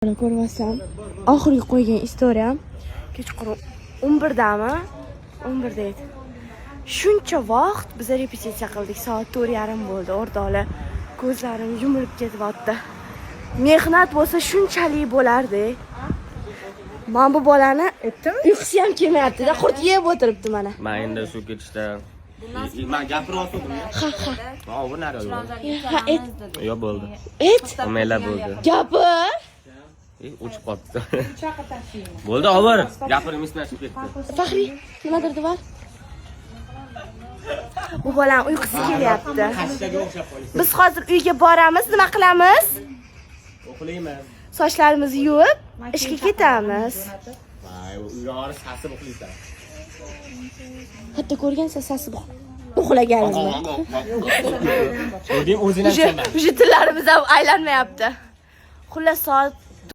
Ko'rmasam, oxirgi qo'ygan istoriyam kechqurun 11dami? 11da edi. Shuncha vaqt biz repetitsiya qildik. Soat 4:30 bo'ldi. O'rtoqlar, ko'zlarim yumilib ketyapti. Mehnat bo'lsa shunchalik bo'lardi. Men bu bolani uyqusi ham kelmayapti-da, qurt yeb o'tiribdi mana. Men endi shu ketishda men gapiryapman. Ha. Ha, bu nari Ha, et. Yo'q bo'ldi. Et. Omela bo'ldi. Gapir. Uchib qoldi. Bo'ldi, avvar. Gapirim esnashib ketdi. Faxriy, nimadir deb? Bu bolam uyqusi kelyapti. Biz hozir uyga boramiz, nima qilamiz? O'qiyman. Sochlarimizni yuvib, ishga ketamiz. Voy, uyga sasib uxlaysan. Hatto ko'rgansiz sasib uxlaganimizni. O'zing o'zingdan Uje tillarimiz ham aylanmayapti. Xullas soat